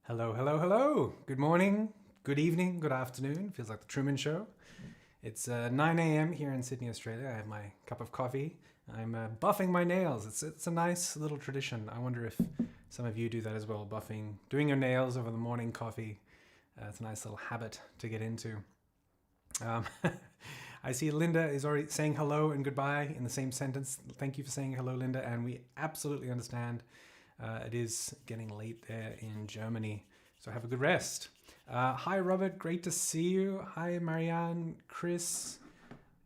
Hello, hello, hello. Good morning, good evening, good afternoon. Feels like the Truman Show. It's 9 a.m. here in Sydney, Australia. I have my cup of coffee. I'm buffing my nails. It's a nice little tradition. I wonder if some of you do that as well, buffing, doing your nails over the morning coffee. It's a nice little habit to get into. Um, I see Linda is already saying hello and goodbye in the same sentence. Thank you for saying hello, Linda, and we absolutely understand. It is getting late there in Germany, so have a good rest. Hi, Robert. Great to see you. Hi, Marianne, Chris,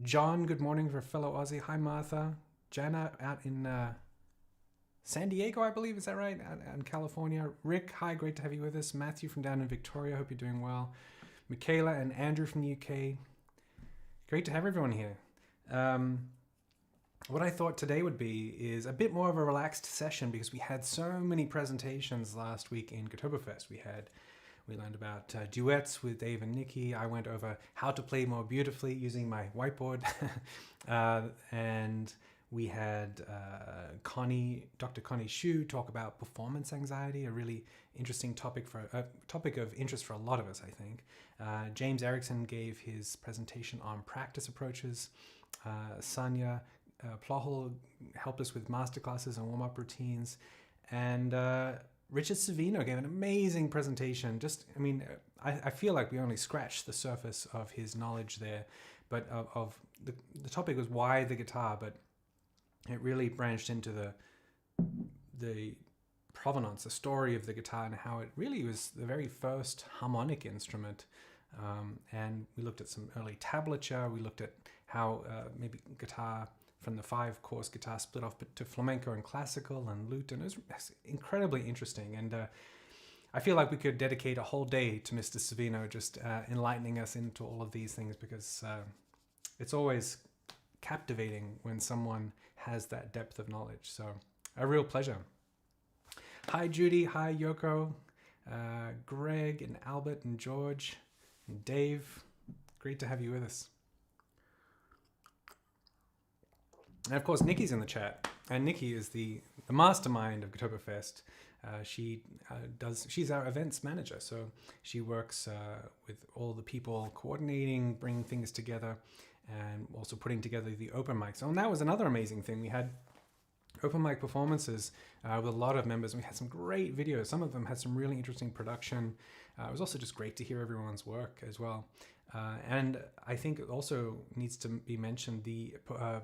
John. Good morning for fellow Aussie. Hi, Martha. Jana out in San Diego, I believe. Is that right? Out in California. Rick, hi. Great to have you with us. Matthew from down in Victoria. Hope you're doing well. Michaela and Andrew from the UK. Great to have everyone here. What I thought today would be is a bit more of a relaxed session because we had so many presentations last week in Oktoberfest. We learned about duets with Dave and Nikki. I went over how to play more beautifully using my whiteboard. And we had Dr. Connie Shu talk about performance anxiety, a really interesting topic of interest for a lot of us, I think. James Erickson gave his presentation on practice approaches. Sanya Plohol helped us with masterclasses and warm-up routines, and Richard Savino gave an amazing presentation. I feel like we only scratched the surface of his knowledge there, but the topic was why the guitar, but it really branched into the provenance, the story of the guitar, and how it really was the very first harmonic instrument. And we looked at some early tablature. We looked at how maybe guitar from the 5-course guitar split off to flamenco and classical and lute, and it was incredibly interesting. And I feel like we could dedicate a whole day to Mr. Savino just enlightening us into all of these things, because it's always captivating when someone has that depth of knowledge. So a real pleasure. Hi, Judy. Hi, Yoko. Greg and Albert and George and Dave. Great to have you with us. And of course, Nikki's in the chat, and Nikki is the mastermind of Oktoberfest. She's our events manager, so she works with all the people coordinating, bringing things together, and also putting together the open mics. And that was another amazing thing. We had open mic performances with a lot of members. We had some great videos. Some of them had some really interesting production. It was also just great to hear everyone's work as well. And I think it also needs to be mentioned the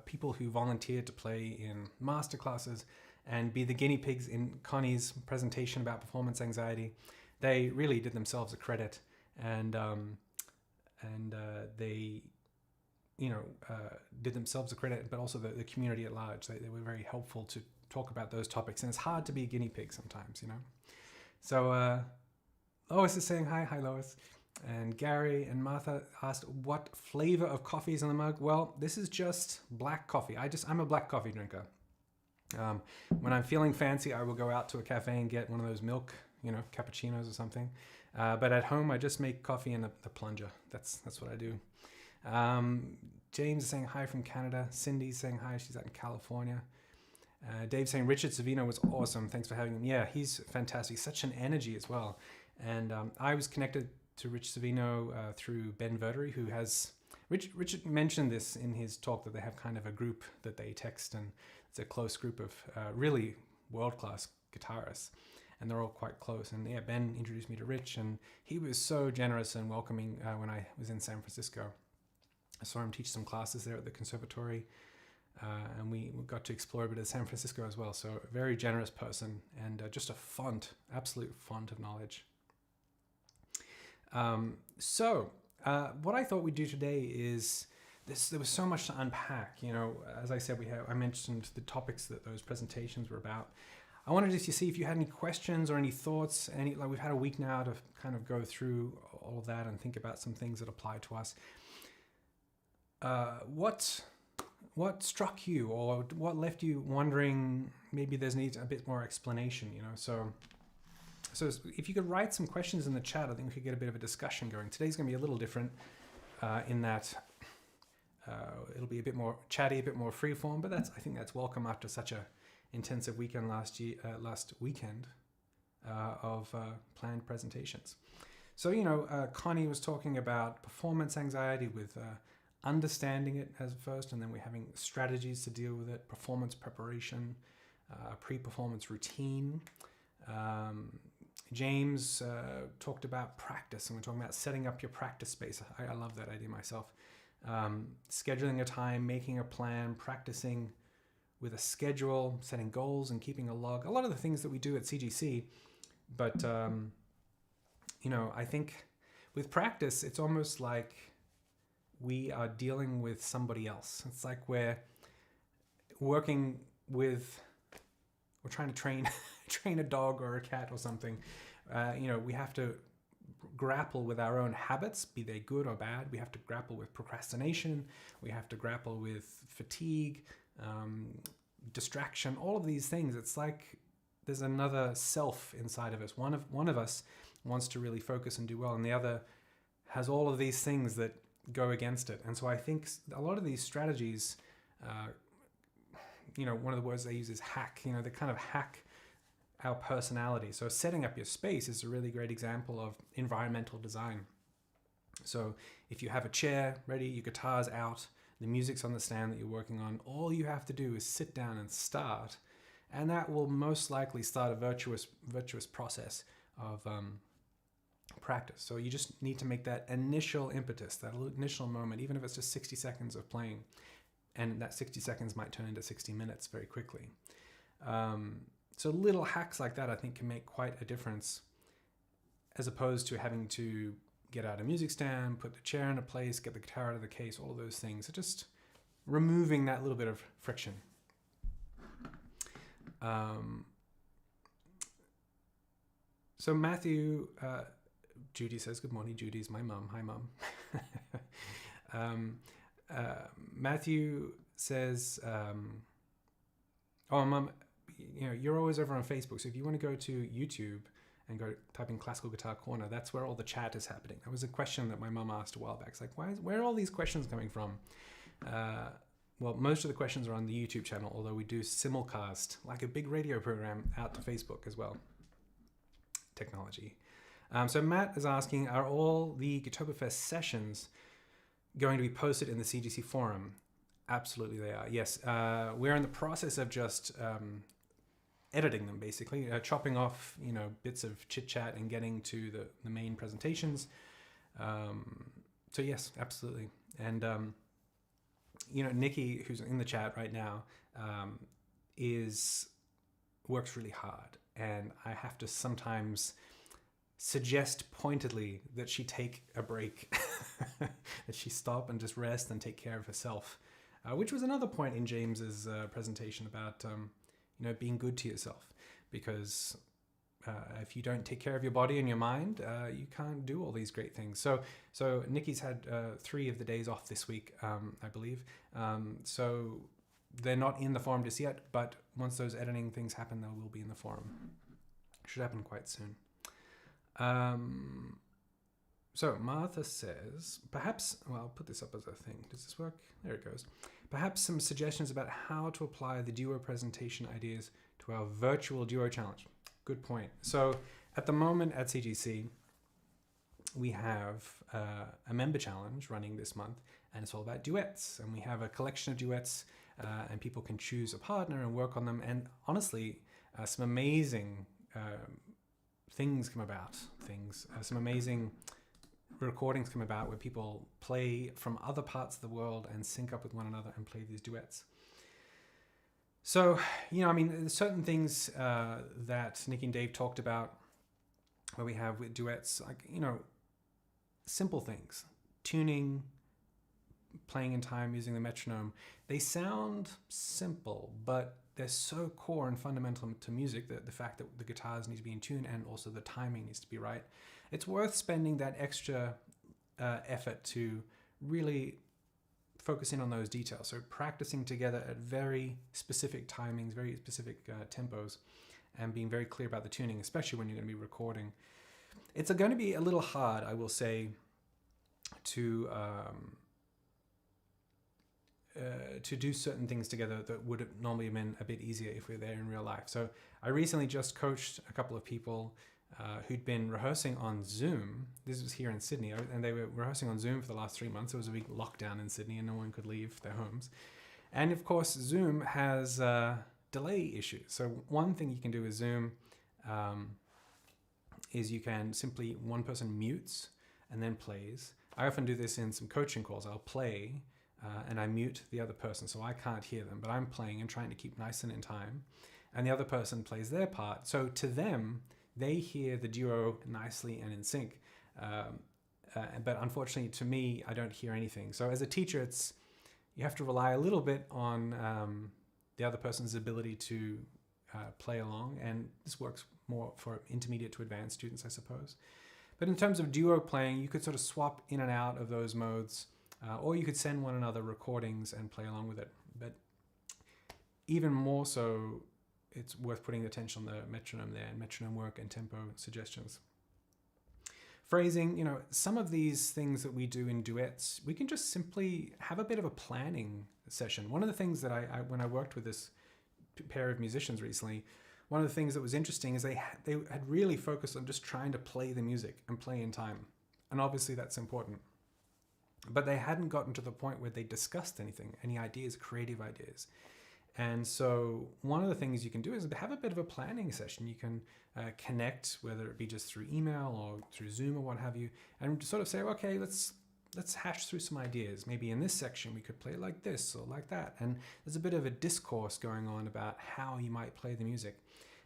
people who volunteered to play in masterclasses and be the guinea pigs in Connie's presentation about performance anxiety. They really did themselves a credit, and they did themselves a credit, but also the community at large. They were very helpful to talk about those topics, and it's hard to be a guinea pig sometimes, So Lois is saying hi. Hi, Lois. And Gary and Martha asked what flavor of coffee is in the mug. Well, this is just black coffee. I'm a black coffee drinker. When I'm feeling fancy, I will go out to a cafe and get one of those milk, cappuccinos or something. But at home, I just make coffee in the plunger. That's what I do. James is saying hi from Canada. Cindy's saying hi. She's out in California. Dave's saying Richard Savino was awesome. Thanks for having him. Yeah, he's fantastic. Such an energy as well. And I was connected to Rich Savino through Ben Verdery, who has... Richard mentioned this in his talk, that they have kind of a group that they text, and it's a close group of really world-class guitarists, and they're all quite close. And yeah, Ben introduced me to Rich, and he was so generous and welcoming when I was in San Francisco. I saw him teach some classes there at the conservatory, and we got to explore a bit of San Francisco as well. So a very generous person, and just a absolute font of knowledge. What I thought we'd do today is there was so much to unpack. As I said, I mentioned the topics that those presentations were about. I wanted to see if you had any questions or any thoughts. We've had a week now to kind of go through all of that and think about some things that apply to us. What struck you, or what left you wondering maybe there's needs a bit more explanation? So if you could write some questions in the chat, I think we could get a bit of a discussion going. Today's going to be a little different in that it'll be a bit more chatty, a bit more freeform, but I think that's welcome after such a intensive weekend last weekend. of planned presentations. So, Connie was talking about performance anxiety with understanding it as first, and then we're having strategies to deal with it, performance preparation, pre-performance routine. James talked about practice, and we're talking about setting up your practice space. I love that idea myself. Scheduling a time, making a plan, practicing with a schedule, setting goals, and keeping a log. A lot of the things that we do at CGC, but I think with practice, it's almost like we are dealing with somebody else. It's like we're working with, we're trying to train a dog or a cat or something. We have to grapple with our own habits, be they good or bad. We have to grapple with procrastination. We have to grapple with fatigue, distraction, all of these things. It's like there's another self inside of us. One of us wants to really focus and do well, and the other has all of these things that go against it. And so I think a lot of these strategies, one of the words they use is hack. They kind of hack our personality. So setting up your space is a really great example of environmental design. So if you have a chair ready, your guitar's out, the music's on the stand that you're working on, all you have to do is sit down and start, and that will most likely start a virtuous process of practice. So you just need to make that initial impetus, that initial moment, even if it's just 60 seconds of playing, and that 60 seconds might turn into 60 minutes very quickly. So little hacks like that, I think, can make quite a difference, as opposed to having to get out a music stand, put the chair into place, get the guitar out of the case, all of those things. So just removing that little bit of friction. So Matthew, Judy says, good morning. Judy's my mom. Hi, mom. Matthew says, mom, you're always over on Facebook. So if you want to go to YouTube and go type in Classical Guitar Corner, that's where all the chat is happening. That was a question that my mom asked a while back. It's like, where are all these questions coming from? Well, most of the questions are on the YouTube channel, although we do simulcast, like a big radio program, out to Facebook as well. Technology. So Matt is asking, are all the Guitarfest sessions going to be posted in the CGC forum? Absolutely they are, yes. We're in the process of just editing them, basically, chopping off bits of chit-chat and getting to the main presentations. So yes, absolutely. And Nikki, who's in the chat right now, works really hard, and I have to sometimes suggest pointedly that she take a break, that she stop and just rest and take care of herself, which was another point in James's presentation about being good to yourself, because if you don't take care of your body and your mind, you can't do all these great things. So Nikki's had 3 of the days off this week, I believe. So they're not in the forum just yet, but once those editing things happen, they will be in the forum. Should happen quite soon. So Martha says, perhaps, well, I'll put this up as a thing. Does this work? There it goes. Perhaps some suggestions about how to apply the duo presentation ideas to our virtual duo challenge. Good point. So at the moment at CGC, we have a member challenge running this month, and it's all about duets. And we have a collection of duets, and people can choose a partner and work on them. And honestly, some amazing things come about. Some amazing recordings come about where people play from other parts of the world and sync up with one another and play these duets. So, there's certain things that Nikki and Dave talked about where we have with duets, like, simple things, tuning, playing in time, using the metronome. They sound simple, but they're so core and fundamental to music, that the fact that the guitars need to be in tune and also the timing needs to be right. It's worth spending that extra effort to really focus in on those details. So practicing together at very specific timings, very specific tempos, and being very clear about the tuning, especially when you're going to be recording. It's going to be a little hard, I will say, to to do certain things together that would have normally been a bit easier if we were there in real life. So I recently just coached a couple of people who'd been rehearsing on Zoom. This was here in Sydney, and they were rehearsing on Zoom for the last 3 months. It was a big lockdown in Sydney and no one could leave their homes. And of course, Zoom has delay issues. So one thing you can do with Zoom is you can simply, one person mutes and then plays. I often do this in some coaching calls. I'll play and I mute the other person so I can't hear them, but I'm playing and trying to keep nice and in time. And the other person plays their part. So to them, they hear the duo nicely and in sync. But unfortunately to me, I don't hear anything. So as a teacher, you have to rely a little bit on the other person's ability to play along. And this works more for intermediate to advanced students, I suppose. But in terms of duo playing, you could sort of swap in and out of those modes, or you could send one another recordings and play along with it. But even more so, it's worth putting attention on the metronome there, and metronome work and tempo suggestions. Phrasing, some of these things that we do in duets, we can just simply have a bit of a planning session. One of the things that when I worked with this pair of musicians recently, one of the things that was interesting is they had really focused on just trying to play the music and play in time. And obviously that's important. But they hadn't gotten to the point where they discussed any ideas, creative ideas. And so one of the things you can do is have a bit of a planning session. You can connect, whether it be just through email or through Zoom or what have you, and sort of say, okay, let's hash through some ideas. Maybe in this section we could play like this or like that. And there's a bit of a discourse going on about how you might play the music.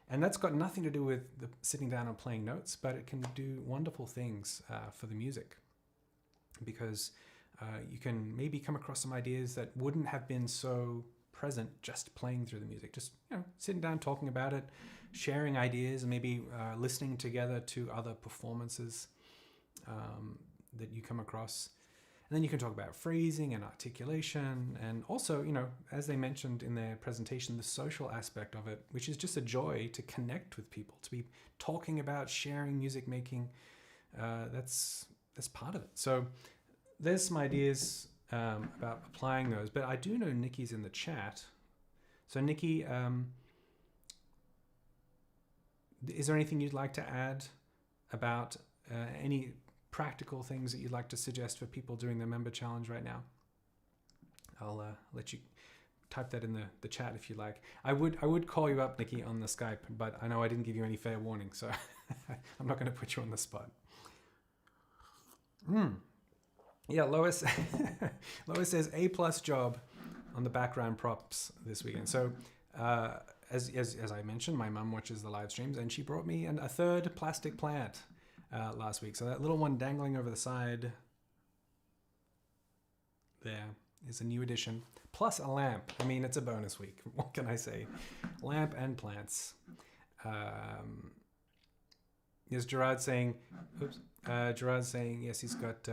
And that's got nothing to do with sitting down and playing notes, but it can do wonderful things for the music, because you can maybe come across some ideas that wouldn't have been so present just playing through the music. Just sitting down, talking about it, sharing ideas, and maybe listening together to other performances that you come across. And then you can talk about phrasing and articulation, and also, as they mentioned in their presentation, the social aspect of it, which is just a joy to connect with people, to be talking about, sharing, music making. That's part of it. So there's some ideas about applying those, but I do know Nikki's in the chat. So Nikki, is there anything you'd like to add about any practical things that you'd like to suggest for people doing the member challenge right now? I'll let you type that in the chat if you like. I would call you up, Nikki, on the Skype, but I know I didn't give you any fair warning, so I'm not going to put you on the spot. Yeah, Lois Lois says A+ job on the background props this weekend. So as I mentioned, my mum watches the live streams, and she brought me a third plastic plant last week. So that little one dangling over the side there is a new addition, plus a lamp. I mean, it's a bonus week. What can I say? Lamp and plants. Is Gerard saying, oops, Gerard's saying, yes, he's got,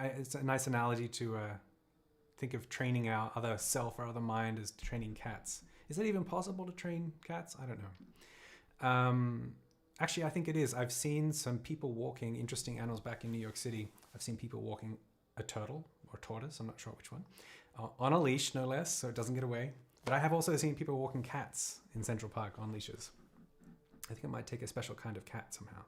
it's a nice analogy to think of training our other self or other mind as training cats. Is it even possible to train cats? I don't know. Actually, I think it is. I've seen some people walking interesting animals back in New York City. I've seen people walking a turtle or tortoise, I'm not sure which one, on a leash, no less, so it doesn't get away. But I have also seen people walking cats in Central Park on leashes. I think it might take a special kind of cat somehow.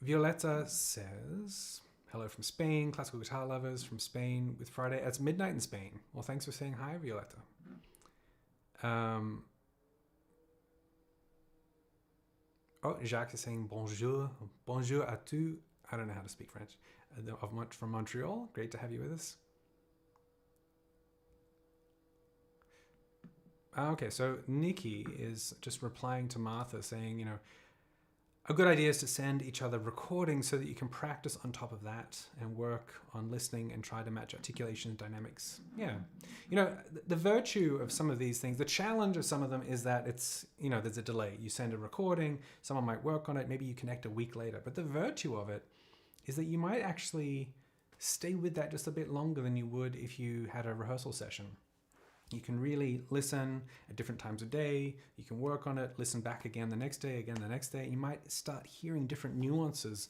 Violetta says, hello from Spain, classical guitar lovers from Spain with Friday. It's midnight in Spain. Well, thanks for saying hi, Violetta. Oh, Jacques is saying bonjour. Bonjour à tous. I don't know how to speak French. From Montreal. Great to have you with us. Okay, so Nikki is just replying to Martha saying, a good idea is to send each other recordings so that you can practice on top of that and work on listening and try to match articulation and dynamics. Yeah. The virtue of some of these things, the challenge of some of them is that it's, there's a delay. You send a recording, someone might work on it, maybe you connect a week later. But the virtue of it is that you might actually stay with that just a bit longer than you would if you had a rehearsal session. You can really listen at different times of day. You can work on it, listen back again the next day. You might start hearing different nuances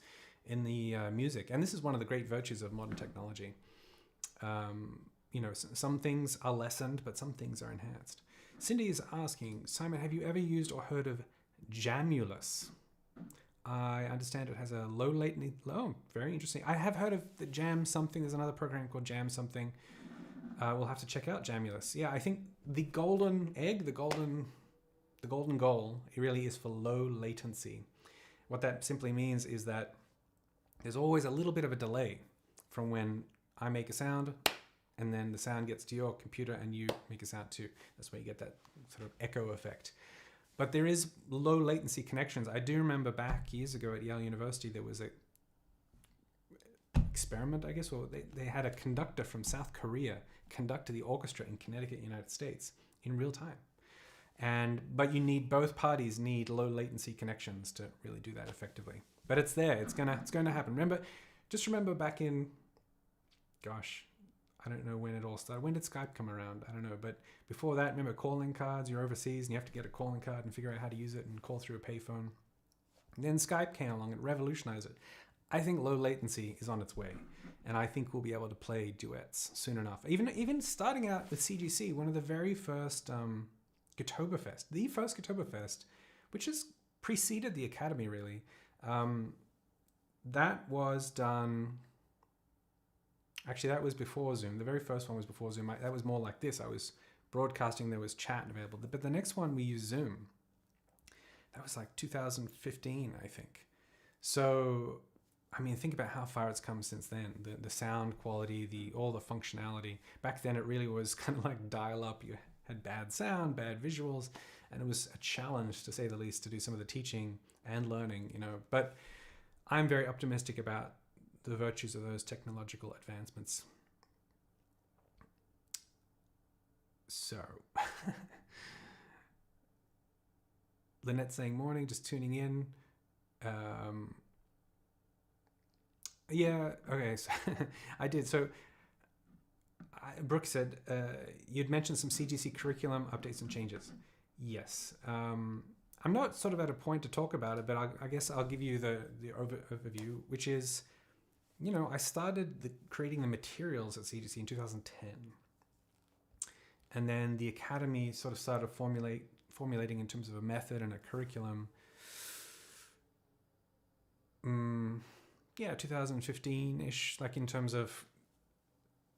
in the music. And this is one of the great virtues of modern technology. Some things are lessened, but some things are enhanced. Cindy is asking, Simon, have you ever used or heard of Jamulus? I understand it has a low latency. Oh, very interesting. I have heard of the Jam something. There's another program called Jam something. We'll have to check out Jamulus. Yeah, I think the golden egg, the golden goal, it really is for low latency. What that simply means is that there's always a little bit of a delay from when I make a sound and then the sound gets to your computer and you make a sound too. That's where you get that sort of echo effect. But there is low latency connections. I do remember back years ago at Yale University, there was a experiment, I guess, where they had a conductor from South Korea conduct the orchestra in Connecticut, United States in real time. But you need, both parties need low latency connections to really do that effectively. But it's there. It's gonna happen. Just remember back in, gosh, I don't know when it all started. When did Skype come around? I don't know. But before that, remember calling cards? You're overseas and you have to get a calling card and figure out how to use it and call through a payphone. And then Skype came along and revolutionized it. I think low latency is on its way. And I think we'll be able to play duets soon enough. Even starting out with CGC, one of the very first Guitarfest, the first Guitarfest, which has preceded the Academy really. That was done... Actually, that was before Zoom. The very first one was before Zoom. That was more like this. I was broadcasting. There was chat available. But the next one, we used Zoom. That was like 2015, I think. So, I mean, think about how far it's come since then. The sound quality, all the functionality. Back then, it really was kind of like dial-up. You had bad sound, bad visuals, and it was a challenge, to say the least, to do some of the teaching and learning, But I'm very optimistic about the virtues of those technological advancements. So, Lynette saying morning, just tuning in. Yeah, okay, so I did. So, Brooke said, you'd mentioned some CGC curriculum updates and changes. Yes. I'm not sort of at a point to talk about it, but I guess I'll give you the overview, which is, I started creating the materials at CGC in 2010. And then the Academy sort of started formulating in terms of a method and a curriculum. 2015-ish, like in terms of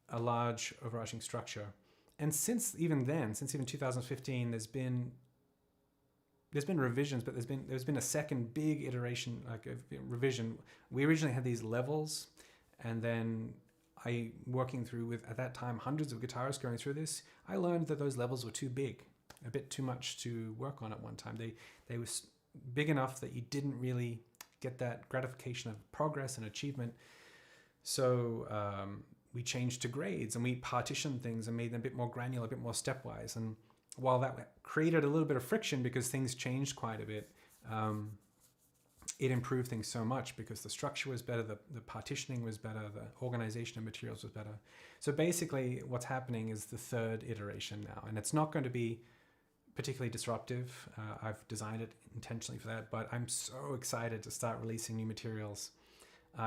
a large overarching structure. And since even 2015, there's been revisions, but there's been a second big iteration, like a revision. We originally had these levels, and then working through with, at that time, hundreds of guitarists going through this, I learned that those levels were too big, a bit too much to work on at one time. They were big enough that you didn't really get that gratification of progress and achievement. So we changed to grades and we partitioned things and made them a bit more granular, a bit more stepwise. And while that created a little bit of friction because things changed quite a bit, it improved things so much because the structure was better, the partitioning was better, the organization of materials was better. So basically what's happening is the third iteration now, and it's not going to be particularly disruptive. I've designed it intentionally for that, but I'm so excited to start releasing new materials.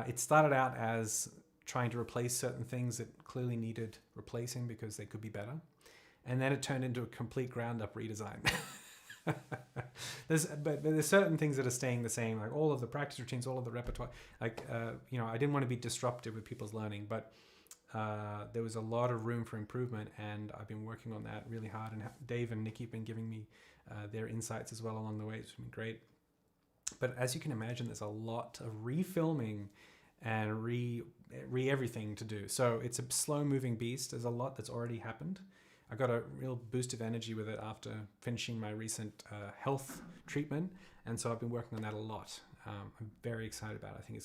It started out as trying to replace certain things that clearly needed replacing because they could be better. And then it turned into a complete ground up redesign. But there's certain things that are staying the same, like all of the practice routines, all of the repertoire. I didn't want to be disruptive with people's learning, but there was a lot of room for improvement, and I've been working on that really hard. And Dave and Nikki have been giving me their insights as well along the way. It's been great. But as you can imagine, there's a lot of refilming and re everything to do. So it's a slow moving beast. There's a lot that's already happened. I got a real boost of energy with it after finishing my recent health treatment, and so I've been working on that a lot. I'm very excited about it. I think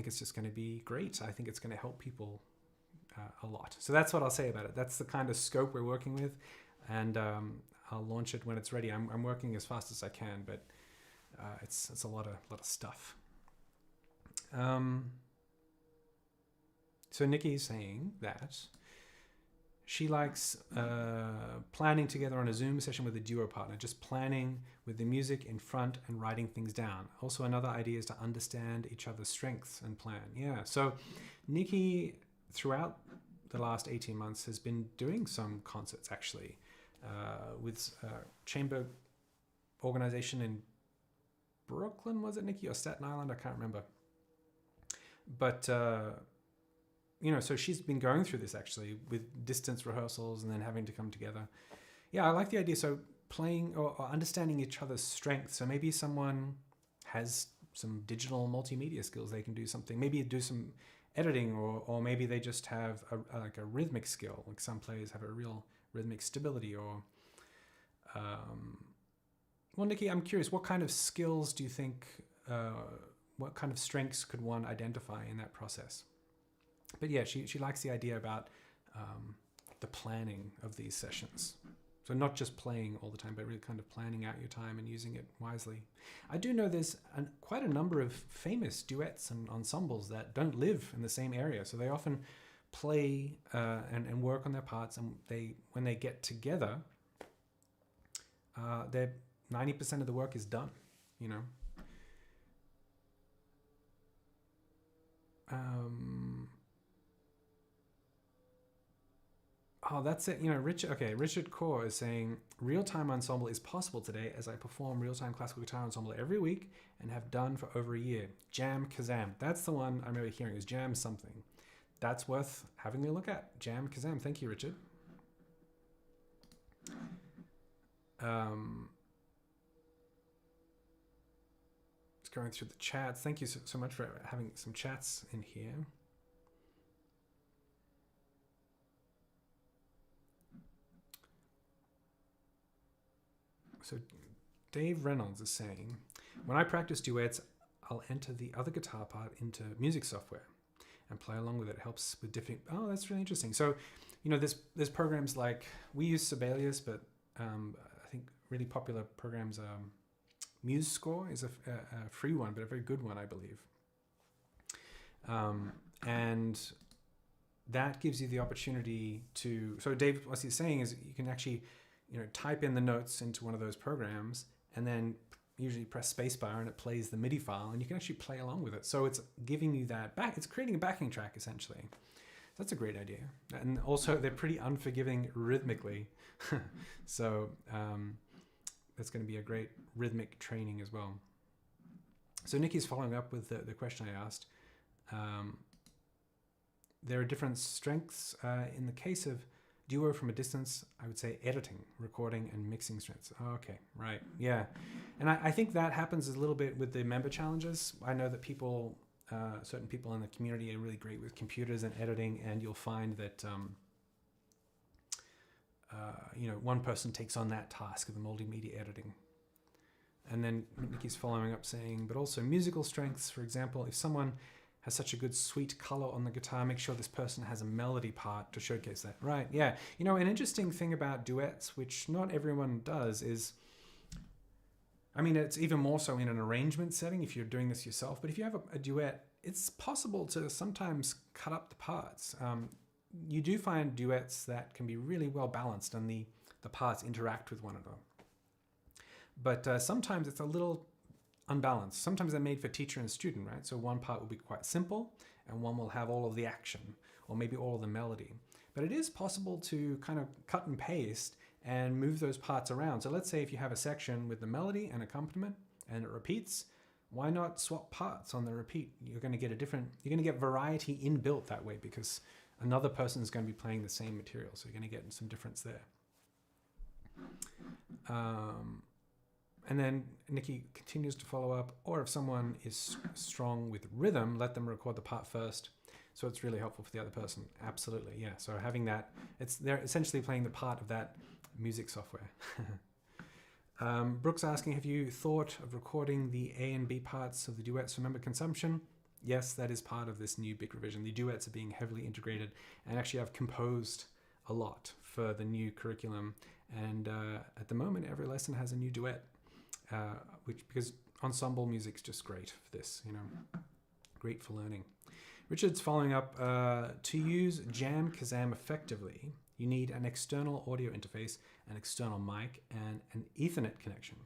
it's just going to be great. I think it's going to help people a lot. So that's what I'll say about it. That's the kind of scope we're working with, and I'll launch it when it's ready. I'm working as fast as I can, but it's a lot of stuff. So Nikki is saying that she likes planning together on a Zoom session with a duo partner, just planning with the music in front and writing things down. Also, another idea is to understand each other's strengths and plan. Yeah, so Nikki, throughout the last 18 months, has been doing some concerts, actually, with chamber organization in Brooklyn, was it, Nikki, or Staten Island? I can't remember. But so she's been going through this actually with distance rehearsals and then having to come together. Yeah, I like the idea. So playing or understanding each other's strengths. So maybe someone has some digital multimedia skills. They can do something, maybe do some editing, or maybe they just have a rhythmic skill. Like some players have a real rhythmic stability. Or, well, Nikki, I'm curious, what kind of skills do you think, what kind of strengths could one identify in that process? But yeah, she likes the idea about the planning of these sessions. So not just playing all the time, but really kind of planning out your time and using it wisely. I do know there's quite a number of famous duets and ensembles that don't live in the same area. So they often play and work on their parts, and when they get together, 90% of the work is done, Oh, that's it. Richard Kaur is saying, real-time ensemble is possible today as I perform real-time classical guitar ensemble every week and have done for over a year. Jam Kazam. That's the one I remember hearing, is Jam something. That's worth having a look at. Jam Kazam. Thank you, Richard. Just going through the chats. Thank you so much for having some chats in here. So Dave Reynolds is saying, when I practice duets, I'll enter the other guitar part into music software and play along with it. It helps with different... Oh, that's really interesting. So, there's programs like, we use Sibelius, but I think really popular programs, MuseScore is a free one, but a very good one, I believe. And that gives you the opportunity to... So Dave, what he's saying is you can actually... type in the notes into one of those programs and then usually press spacebar and it plays the MIDI file and you can actually play along with it. So it's giving you that back. It's creating a backing track essentially. So that's a great idea. And also they're pretty unforgiving rhythmically. So that's going to be a great rhythmic training as well. So Nikki's following up with the question I asked. There are different strengths in the case of duo from a distance. I would say editing, recording, and mixing strengths. Okay, right, yeah. And I think that happens a little bit with the member challenges. I know that people, certain people in the community are really great with computers and editing, and you'll find that, one person takes on that task of the multimedia editing. And then Nikki's following up saying, but also musical strengths, for example, if someone has such a good sweet color on the guitar, make sure this person has a melody part to showcase that. Right, yeah. An interesting thing about duets, which not everyone does, is, it's even more so in an arrangement setting if you're doing this yourself, but if you have a duet, it's possible to sometimes cut up the parts. You do find duets that can be really well balanced and the parts interact with one another. But sometimes it's a little unbalanced. Sometimes they're made for teacher and student, right? So one part will be quite simple and one will have all of the action or maybe all of the melody. But it is possible to kind of cut and paste and move those parts around. So let's say if you have a section with the melody and accompaniment and it repeats, why not swap parts on the repeat? You're going to get variety inbuilt that way because another person is going to be playing the same material. So you're going to get some difference there. And then Nikki continues to follow up, or if someone is strong with rhythm, let them record the part first. So it's really helpful for the other person. Absolutely, yeah. So having that, they're essentially playing the part of that music software. Brooke's asking, have you thought of recording the A and B parts of the duets for member consumption? Yes, that is part of this new big revision. The duets are being heavily integrated, and actually I've composed a lot for the new curriculum. And at the moment, every lesson has a new duet. Because ensemble music's just great for this, great for learning. Richard's following up, to use Jam Kazam effectively, You need an external audio interface, an external mic, and an Ethernet connection.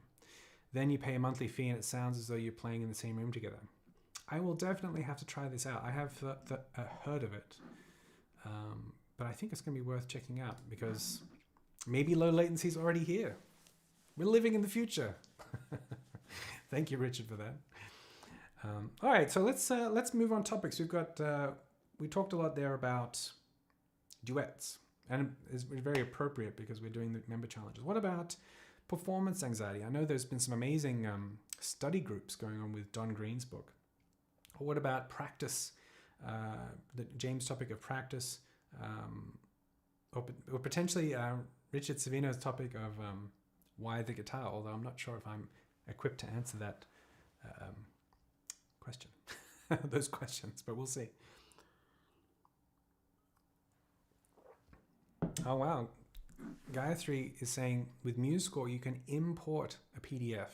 Then you pay a monthly fee and it sounds as though you're playing in the same room together. I will definitely have to try this out. I have heard of it, but I think it's going to be worth checking out because maybe low latency is already here. We're living in the future. Thank you, Richard, for that. All right, so let's move on topics. We talked a lot there about duets, and it's very appropriate because we're doing the member challenges. What about performance anxiety? I know there's been some amazing study groups going on with Don Green's book. Or what about practice? James' topic of practice, or potentially Richard Savino's topic of why the guitar, although I'm not sure if I'm equipped to answer that question, those questions, but we'll see. Oh, wow. Gayatri is saying with MuseScore, you can import a PDF.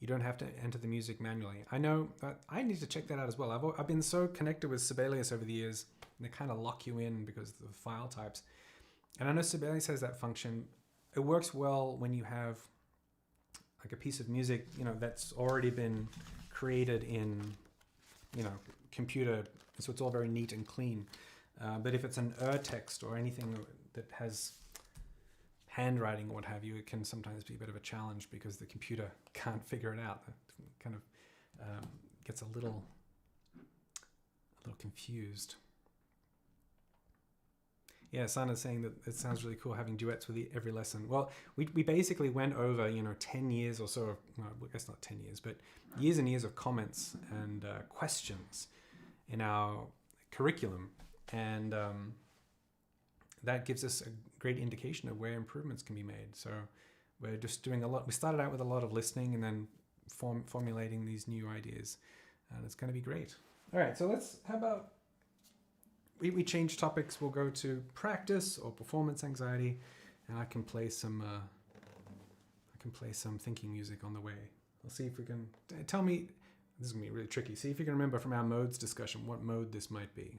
You don't have to enter the music manually. I know, I need to check that out as well. I've been so connected with Sibelius over the years, and they kind of lock you in because of the file types. And I know Sibelius has that function. It works well when you have like a piece of music, that's already been created in, computer, so it's all very neat and clean. But if it's an text or anything that has handwriting or what have you, it can sometimes be a bit of a challenge because the computer can't figure it out. It kind of gets a little confused. Yeah, Sana's saying that it sounds really cool having duets with every lesson. Well, we basically went over 10 years or so of, well, I guess not 10 years, but years and years of comments and questions in our curriculum, and that gives us a great indication of where improvements can be made. So we're just doing a lot. We started out with a lot of listening and then formulating these new ideas, and it's going to be great. All right, so how about we change topics. We'll go to practice or performance anxiety, and I can play some thinking music on the way. I'll see if we can tell me. This is gonna be really tricky. See if you can remember from our modes discussion what mode this might be.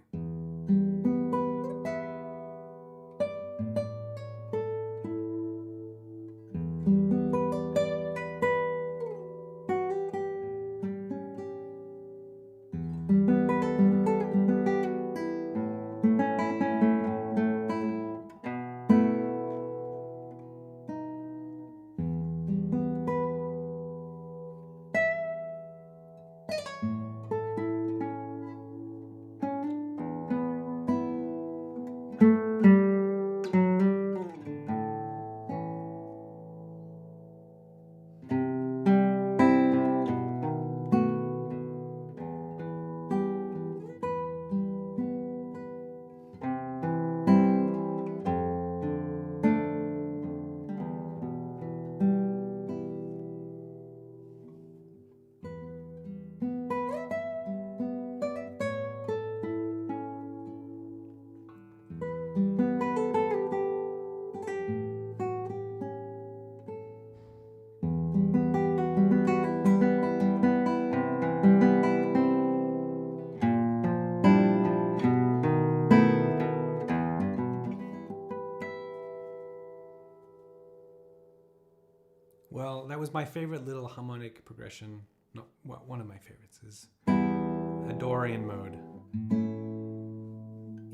Well, that was my favorite little harmonic progression. No, well, one of my favorites is a Dorian mode.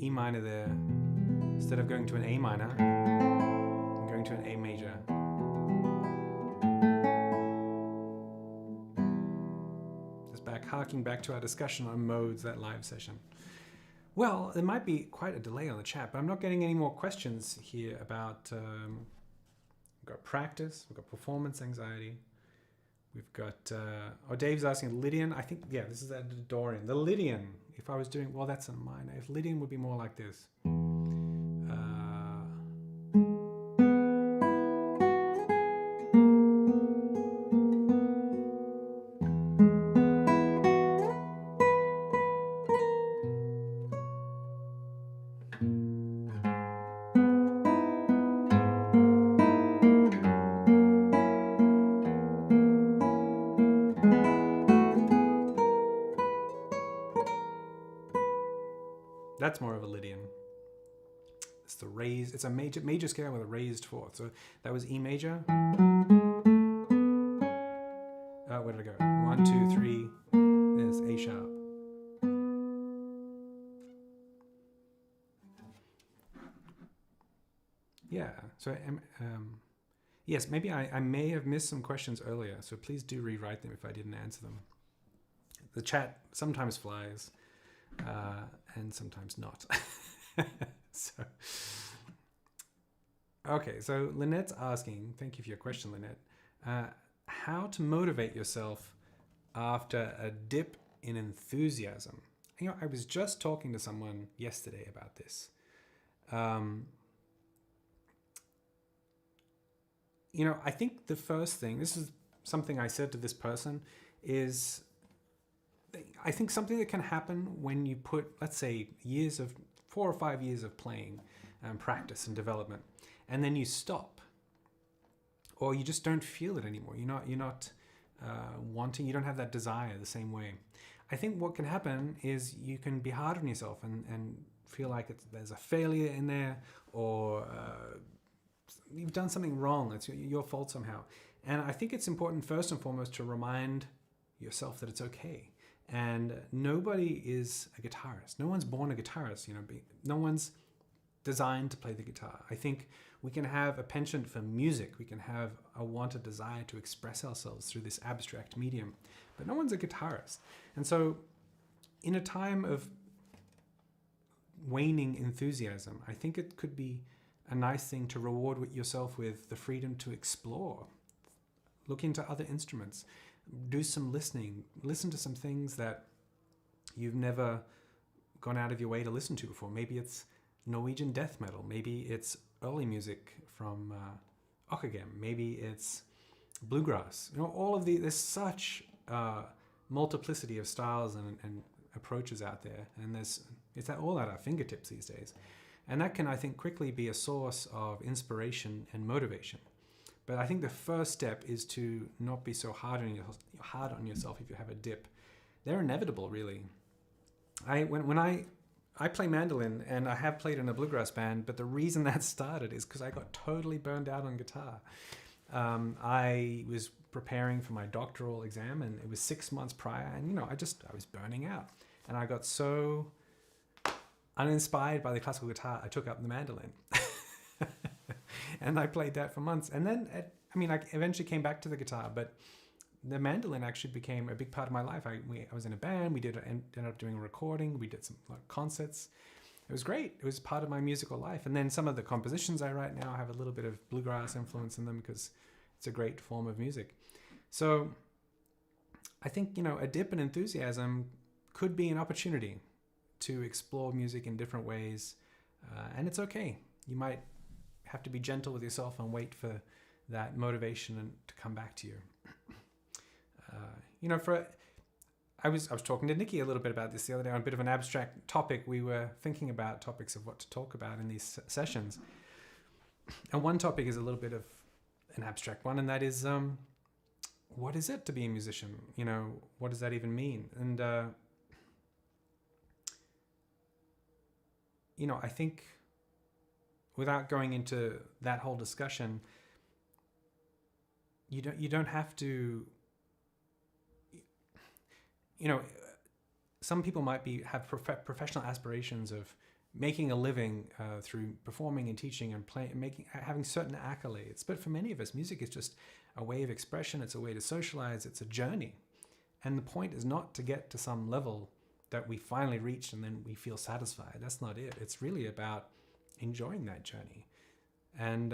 E minor there. Instead of going to an A minor, I'm going to an A major. Just harking back to our discussion on modes, that live session. Well, there might be quite a delay on the chat, but I'm not getting any more questions here about... we've got practice, we've got performance anxiety, we've got, Dave's asking Lydian. I think, yeah, this is a Dorian. The Lydian, if I was doing, well, that's a minor. If Lydian would be more like this. That's more of a Lydian. It's the raised. It's a major scale with a raised fourth. So that was E major. Where did I go? 1, 2, 3. There's A sharp. Yeah. So yes, maybe I may have missed some questions earlier. So please do rewrite them if I didn't answer them. The chat sometimes flies, and sometimes not. So, okay. So Lynette's asking. Thank you for your question, Lynette. How to motivate yourself after a dip in enthusiasm. I was just talking to someone yesterday about this. I think the first thing, this is something I said to this person, is I think something that can happen when you put, let's say, 4 or 5 years of playing and practice and development, and then you stop, or you just don't feel it anymore. You're not wanting, you don't have that desire the same way. I think what can happen is you can be hard on yourself and feel like there's a failure in there, or you've done something wrong. It's your fault somehow. And I think it's important first and foremost to remind yourself that it's okay. And nobody is a guitarist. No one's born a guitarist. No one's designed to play the guitar. I think we can have a penchant for music. We can have a want, a desire to express ourselves through this abstract medium, but no one's a guitarist. And so in a time of waning enthusiasm, I think it could be a nice thing to reward yourself with the freedom to explore, look into other instruments, do some listening, listen to some things that you've never gone out of your way to listen to before. Maybe it's Norwegian death metal. Maybe it's early music from Ockeghem. Maybe it's bluegrass. All of there's such multiplicity of styles and approaches out there, and it's all at our fingertips these days. And that can, I think, quickly be a source of inspiration and motivation. But I think the first step is to not be so hard on yourself if you have a dip. They're inevitable, really. When I play mandolin, and I have played in a bluegrass band, but the reason that started is because I got totally burned out on guitar. I was preparing for my doctoral exam, and it was 6 months prior, and I was burning out. And I got so uninspired by the classical guitar, I took up the mandolin. And I played that for months. And then, I eventually came back to the guitar, but the mandolin actually became a big part of my life. I was in a band. We ended up doing a recording. We did some concerts. It was great. It was part of my musical life. And then some of the compositions I write now have a little bit of bluegrass influence in them because it's a great form of music. So I think, a dip in enthusiasm could be an opportunity to explore music in different ways. And it's okay. You might have to be gentle with yourself and wait for that motivation to come back to you. I was talking to Nikki a little bit about this the other day on a bit of an abstract topic. We were thinking about topics of what to talk about in these sessions. And one topic is a little bit of an abstract one, and that is, what is it to be a musician? What does that even mean? And, I think without going into that whole discussion, you don't have to, some people might have professional aspirations of making a living through performing and teaching and playing, having certain accolades. But for many of us, music is just a way of expression. It's a way to socialize. It's a journey. And the point is not to get to some level that we finally reach and then we feel satisfied. That's not it. It's really about enjoying that journey. And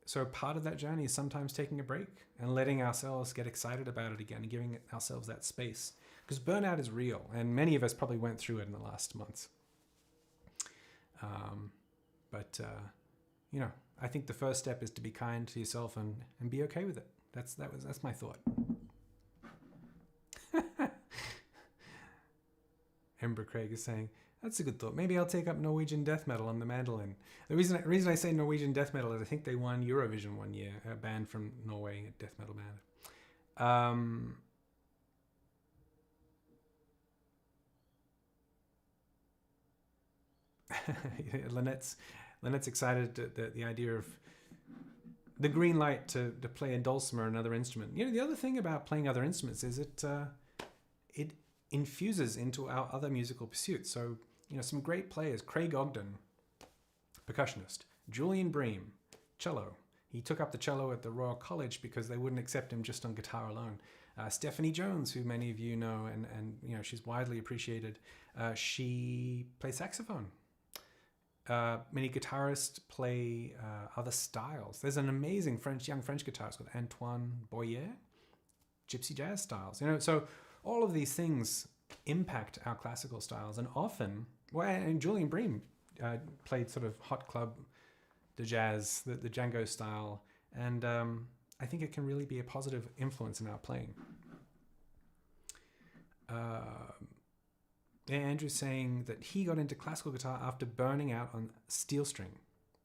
so part of that journey is sometimes taking a break and letting ourselves get excited about it again and giving ourselves that space. Because burnout is real, and many of us probably went through it in the last months. I think the first step is to be kind to yourself and be okay with it. That's my thought. Ember Craig is saying, that's a good thought. Maybe I'll take up Norwegian death metal on the mandolin. The reason I say Norwegian death metal is I think they won Eurovision one year, a band from Norway, a death metal band. Lynette's Lynette's excited at the idea of the green light to play a dulcimer or another instrument. The other thing about playing other instruments is it infuses into our other musical pursuits. So, some great players: Craig Ogden, percussionist; Julian Bream, cello. He took up the cello at the Royal College because they wouldn't accept him just on guitar alone. Stephanie Jones, who many of you know, and she's widely appreciated. She plays saxophone. Many guitarists play other styles. There's an amazing young French guitarist called Antoine Boyer, gypsy jazz styles. So all of these things impact our classical styles, and often, and Julian Bream played sort of hot club, the jazz, the Django style, and I think it can really be a positive influence in our playing. Andrew's saying that he got into classical guitar after burning out on steel string.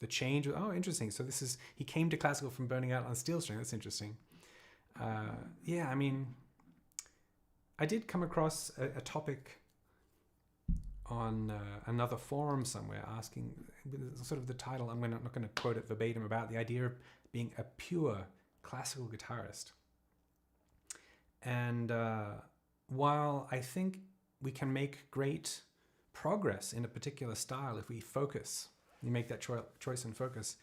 The change, interesting. So he came to classical from burning out on steel string. That's interesting. I did come across a topic on another forum somewhere asking, sort of the title, I'm not going to quote it verbatim, about the idea of being a pure classical guitarist. And while I think we can make great progress in a particular style if we focus, you make that choice and focus,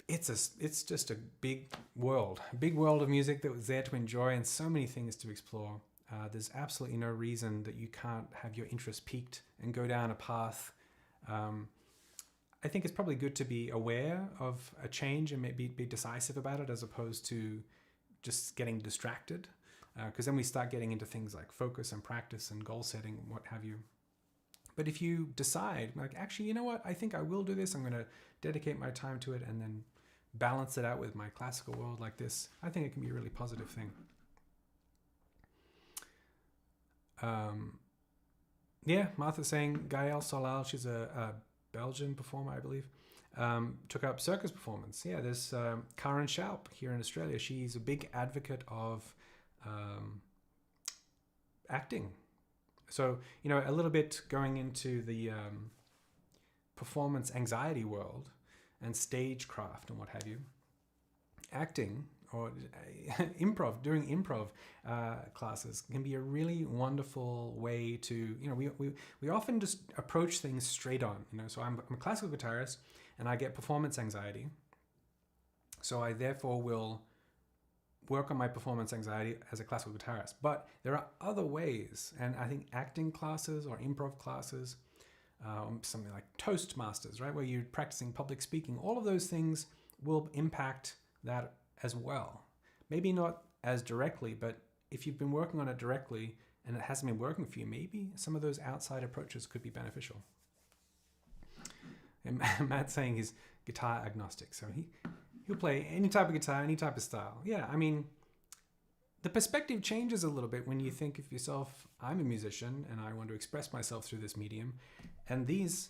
it's just a big world of music that was there to enjoy and so many things to explore. There's absolutely no reason that you can't have your interest piqued and go down a path. I think it's probably good to be aware of a change and maybe be decisive about it, as opposed to just getting distracted, because then we start getting into things like focus and practice and goal setting and what have you. But if you decide, like, actually, you know what, I think I will do this, I'm going to dedicate my time to it, and then balance it out with my classical world like this, I think it can be a really positive thing. Martha's saying Gael Solal, she's a Belgian performer, I believe, took up circus performance. Yeah, there's Karen Schaup here in Australia. She's a big advocate of acting. So, a little bit going into the performance anxiety world and stagecraft and what have you. Acting or doing improv classes can be a really wonderful way to, we often just approach things straight on, So I'm a classical guitarist and I get performance anxiety. So I therefore will work on my performance anxiety as a classical guitarist. But there are other ways, and I think acting classes or improv classes, something like Toastmasters, right, where you're practicing public speaking, all of those things will impact that as well. Maybe not as directly, but if you've been working on it directly and it hasn't been working for you, maybe some of those outside approaches could be beneficial. And Matt's saying he's guitar agnostic, so he'll play any type of guitar, any type of style. Yeah, I mean, the perspective changes a little bit when you think of yourself, I'm a musician and I want to express myself through this medium, and these,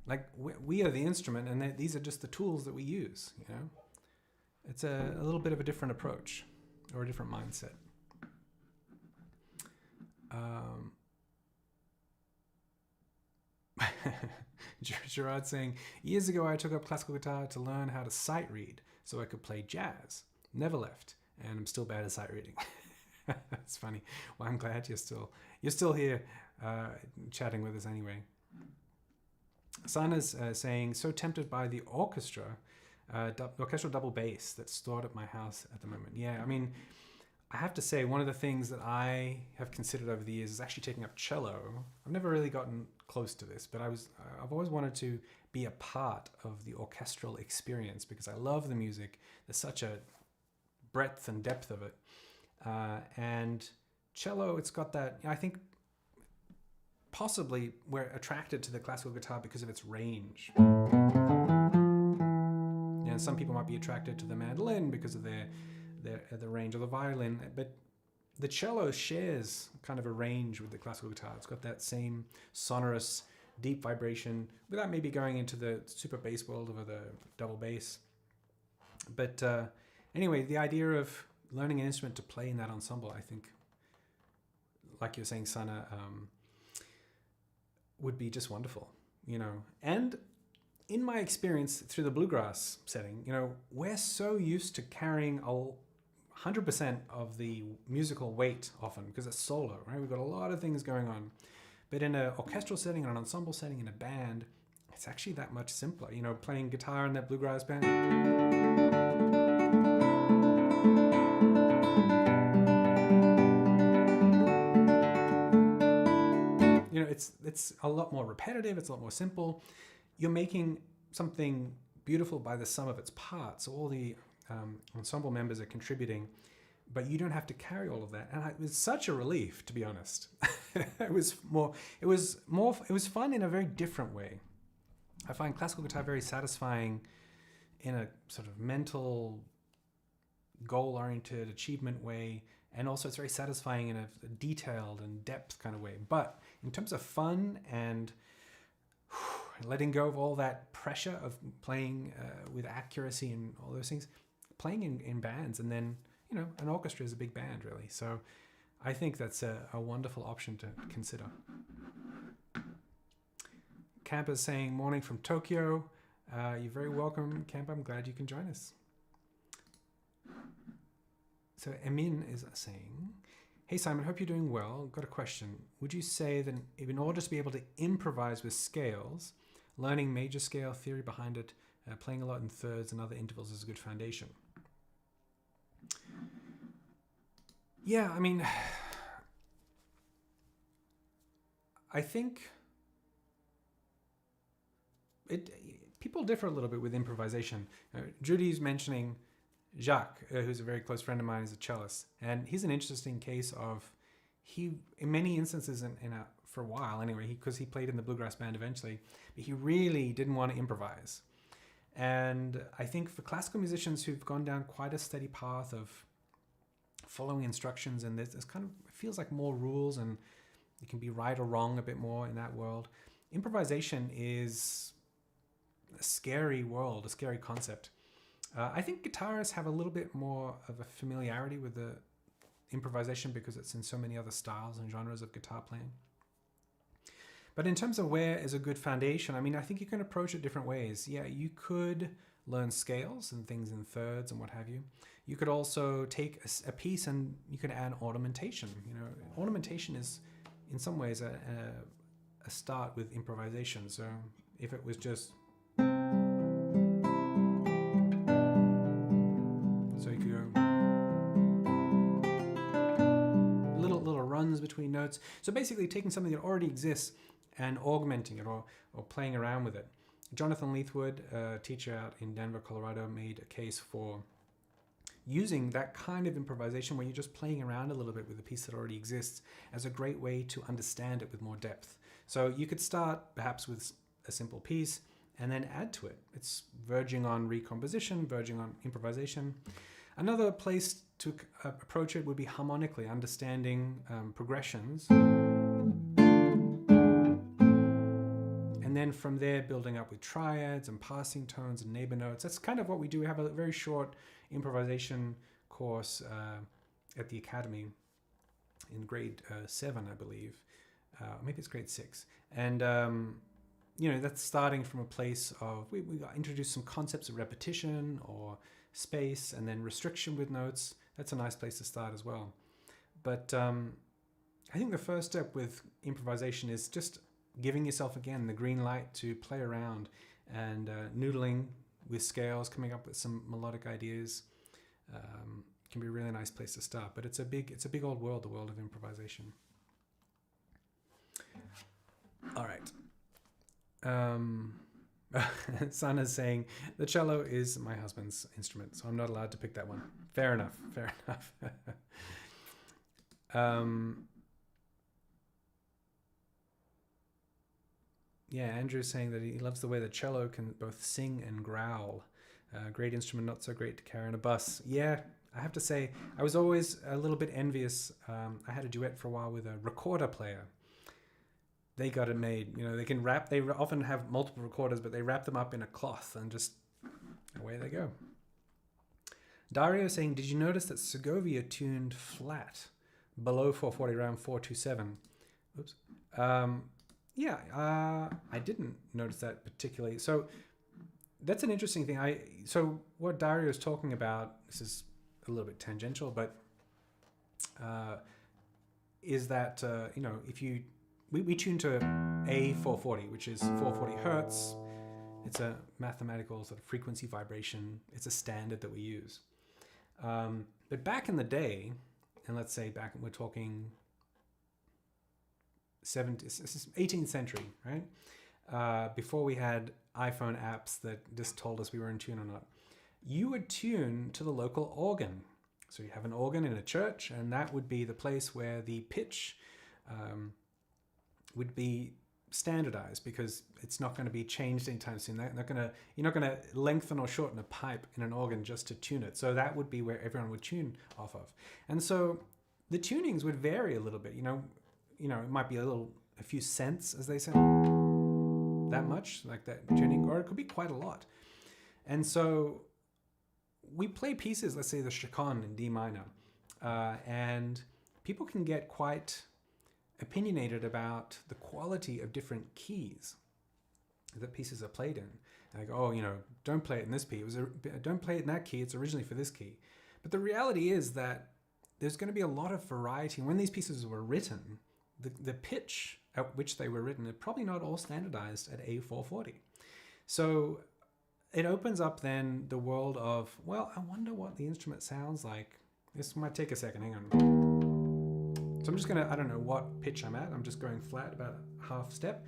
like, we are the instrument, and these are just the tools that we use, It's a little bit of a different approach or a different mindset. Gerard saying, years ago I took up classical guitar to learn how to sight read so I could play jazz. Never left, and I'm still bad at sight reading. That's funny. Well, I'm glad you're still here chatting with us anyway. Sana's saying, so tempted by the orchestral double bass that's stored at my house at the moment. Yeah, I mean, I have to say, one of the things that I have considered over the years is actually taking up cello. I've never really gotten close to this, but I've always wanted to be a part of the orchestral experience because I love the music. There's such a breadth and depth of it. And cello, it's got that, I think possibly we're attracted to the classical guitar because of its range. And some people might be attracted to the mandolin because of the range of the violin, but the cello shares kind of a range with the classical guitar. It's got that same sonorous, deep vibration without maybe going into the super bass world of the double bass. But anyway, the idea of learning an instrument to play in that ensemble, I think, like you're saying, Sana, would be just wonderful, And in my experience through the bluegrass setting, we're so used to carrying 100% of the musical weight often because it's solo, right? We've got a lot of things going on. But in an orchestral setting, an ensemble setting, in a band, it's actually that much simpler. Playing guitar in that bluegrass band. It's a lot more repetitive. It's a lot more simple. You're making something beautiful by the sum of its parts. So all the ensemble members are contributing, but you don't have to carry all of that. And it was such a relief, to be honest. It was fun in a very different way. I find classical guitar very satisfying in a sort of mental, goal-oriented, achievement way. And also it's very satisfying in a detailed and depth kind of way. But in terms of fun and letting go of all that pressure of playing with accuracy and all those things, playing in bands, and then, an orchestra is a big band, really. So I think that's a wonderful option to consider. Camp is saying, morning from Tokyo. You're very welcome, Camp. I'm glad you can join us. So Emin is saying, hey Simon, hope you're doing well. Got a question. Would you say that in order to be able to improvise with scales, learning major scale theory behind it, playing a lot in thirds and other intervals is a good foundation? Yeah, I think people differ a little bit with improvisation. Judy's mentioning Jacques, who's a very close friend of mine, is a cellist, and he's an interesting case of in many instances for a while anyway, because he played in the bluegrass band eventually, but he really didn't want to improvise. And I think for classical musicians who've gone down quite a steady path of following instructions, and there's kind of, it feels like more rules, and you can be right or wrong a bit more in that world. Improvisation is a scary world, a scary concept. I think guitarists have a little bit more of a familiarity with the improvisation because it's in so many other styles and genres of guitar playing. But in terms of where is a good foundation, I think you can approach it different ways. Yeah, you could learn scales and things in thirds and what have you. You could also take a piece and you could add ornamentation. Ornamentation is in some ways a start with improvisation. So if it was just, so you could go little runs between notes. So basically taking something that already exists and augmenting it or playing around with it. Jonathan Leithwood, a teacher out in Denver, Colorado, made a case for using that kind of improvisation where you're just playing around a little bit with a piece that already exists as a great way to understand it with more depth. So you could start perhaps with a simple piece and then add to it. It's verging on recomposition, verging on improvisation. Another place to approach it would be harmonically, understanding progressions. And then from there, building up with triads and passing tones and neighbor notes. That's kind of what we do. We have a very short improvisation course at the Academy in grade 7, I believe. Maybe it's grade 6. And, that's starting from a place of, we introduce some concepts of repetition or space and then restriction with notes. That's a nice place to start as well. But I think the first step with improvisation is just giving yourself, again, the green light to play around and noodling with scales, coming up with some melodic ideas. Can be a really nice place to start. But it's a big old world, the world of improvisation. All right. Sana's saying, the cello is my husband's instrument, so I'm not allowed to pick that one. Fair enough. Yeah, Andrew's saying that he loves the way the cello can both sing and growl. Great instrument, not so great to carry on a bus. Yeah, I have to say, I was always a little bit envious. I had a duet for a while with a recorder player. They got it made. They can wrap, they often have multiple recorders, but they wrap them up in a cloth and just away they go. Dario saying, did you notice that Segovia tuned flat below 440 around 427? Oops. I didn't notice that particularly. So that's an interesting thing. So what Dario is talking about, this is a little bit tangential, but is that if we tune to A440, which is 440 hertz. It's a mathematical sort of frequency vibration. It's a standard that we use. But back in the day, and let's say we're talking 18th century, right? Before we had iPhone apps that just told us we were in tune or not, you would tune to the local organ. So you have an organ in a church, and that would be the place where the pitch would be standardized, because it's not going to be changed anytime soon. You're not going to lengthen or shorten a pipe in an organ just to tune it. So that would be where everyone would tune off of. And so the tunings would vary a little bit. It might be a few cents, as they say, that much, like that tuning, or it could be quite a lot. And so we play pieces, let's say the chaconne in D minor, and people can get quite opinionated about the quality of different keys that pieces are played in. Like, don't play it in this key. Don't play it in that key. It's originally for this key. But the reality is that there's going to be a lot of variety. When these pieces were written, the pitch at which they were written are probably not all standardized at A440. So it opens up then the world of, well, I wonder what the instrument sounds like. This might take a second. Hang on. So I'm just I don't know what pitch I'm at. I'm just going flat about a half step.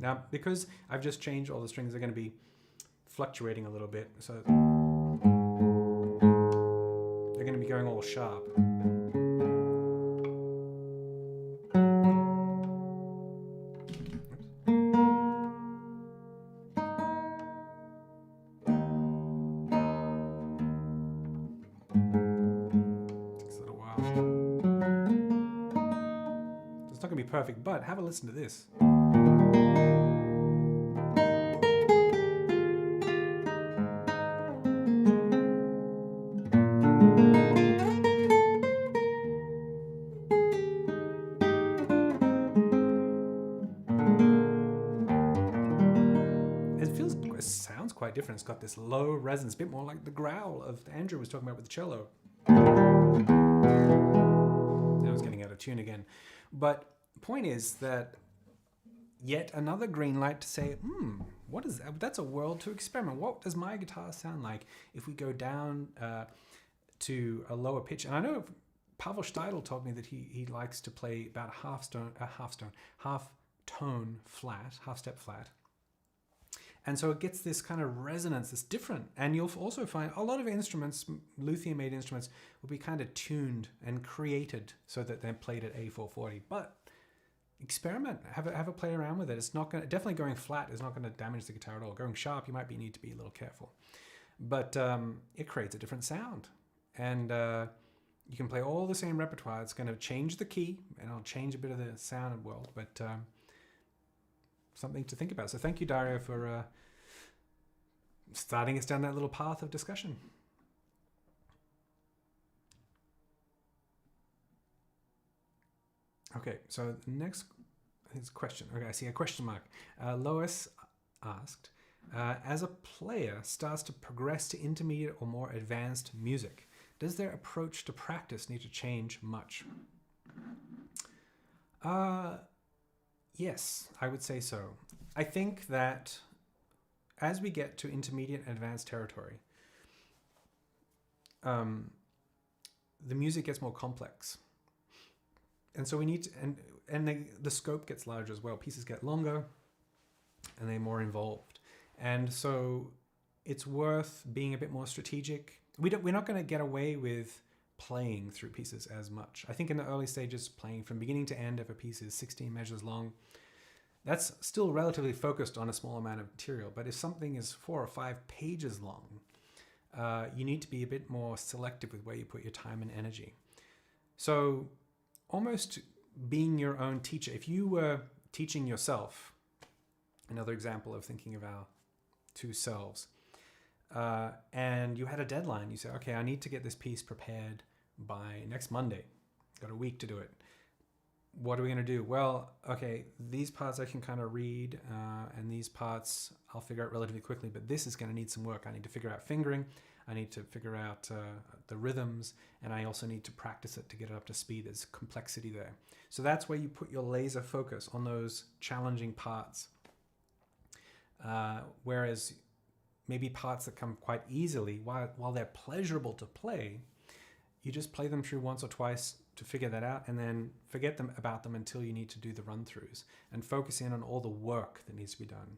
Now, because I've just changed all the strings, they're going to be fluctuating a little bit, so they're going to be going all sharp. Takes a little while. It's not going to be perfect, but have a listen to this. Sounds quite different. It's got this low resonance, a bit more like the growl of Andrew was talking about with the cello. Now I was getting out of tune again. But the point is that yet another green light to say, what is that? That's a world to experiment. What does my guitar sound like if we go down to a lower pitch? And I know Pavel Steidl told me that he likes to play about half tone flat, half step flat. And so it gets this kind of resonance that's different. And you'll also find a lot of instruments, luthier-made instruments, will be kind of tuned and created so that they're played at A440. But experiment, have a play around with it. It's not going definitely going flat is not going to damage the guitar at all. Going sharp, you might need to be a little careful. But it creates a different sound. And you can play all the same repertoire. It's going to change the key, and it'll change a bit of the sound world. But something to think about. So thank you, Dario, for starting us down that little path of discussion. Okay, so the next question. Okay, I see a question mark. Lois asked, as a player starts to progress to intermediate or more advanced music, does their approach to practice need to change much? Yes, I would say so. I think that as we get to intermediate and advanced territory, the music gets more complex. And so we need to, and the scope gets larger as well. Pieces get longer and they're more involved. And so it's worth being a bit more strategic. We're not going to get away with playing through pieces as much. I think in the early stages, playing from beginning to end if a piece is 16 measures long, that's still relatively focused on a small amount of material. But if something is 4 or 5 pages long, you need to be a bit more selective with where you put your time and energy. So almost being your own teacher. If you were teaching yourself, another example of thinking of our two selves, and you had a deadline, you say, okay, I need to get this piece prepared by next Monday. Got a week to do it. What are we going to do? Well, okay, these parts I can kind of read, and these parts I'll figure out relatively quickly, but this is going to need some work. I need to figure out fingering. I need to figure out the rhythms, and I also need to practice it to get it up to speed. There's complexity there. So that's where you put your laser focus on those challenging parts. Whereas maybe parts that come quite easily, while they're pleasurable to play, you just play them through once or twice to figure that out, and then forget about them until you need to do the run-throughs and focus in on all the work that needs to be done.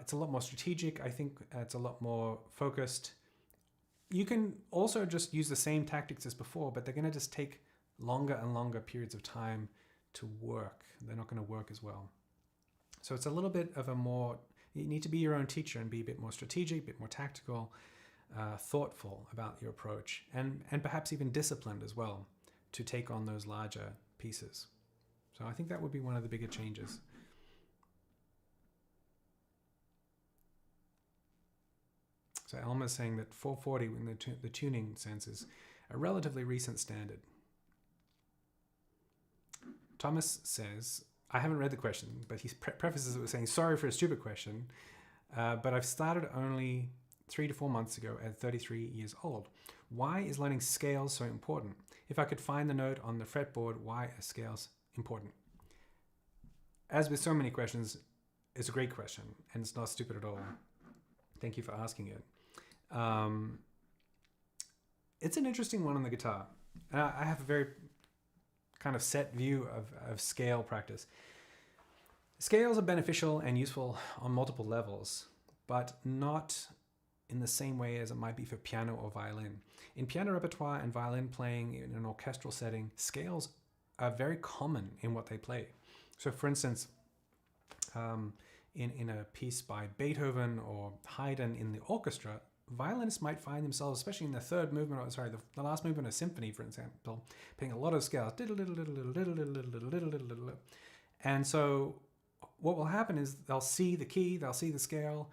It's a lot more strategic. I think it's a lot more focused. You can also just use the same tactics as before, but they're going to just take longer and longer periods of time to work. They're not going to work as well. So it's a little bit of you need to be your own teacher and be a bit more strategic, a bit more tactical, thoughtful about your approach, and perhaps even disciplined as well to take on those larger pieces. So I think that would be one of the bigger changes. So Elma's saying that 440 in the tuning sense is a relatively recent standard. Thomas says, I haven't read the question, but he prefaces it with saying, sorry for a stupid question, but I've started only 3 to 4 months ago at 33 years old. Why is learning scales so important? If I could find the note on the fretboard, why are scales important? As with so many questions, it's a great question, and it's not stupid at all. Thank you for asking it. It's an interesting one on the guitar. I have a very kind of set view of scale practice. Scales are beneficial and useful on multiple levels, but not in the same way as it might be for piano or violin. In piano repertoire and violin playing in an orchestral setting, scales are very common in what they play. So for instance, in a piece by Beethoven or Haydn in the orchestra, violinists might find themselves, especially in the third movement, or sorry, the last movement of symphony, for example, playing a lot of scales. And so what will happen is they'll see the key, they'll see the scale,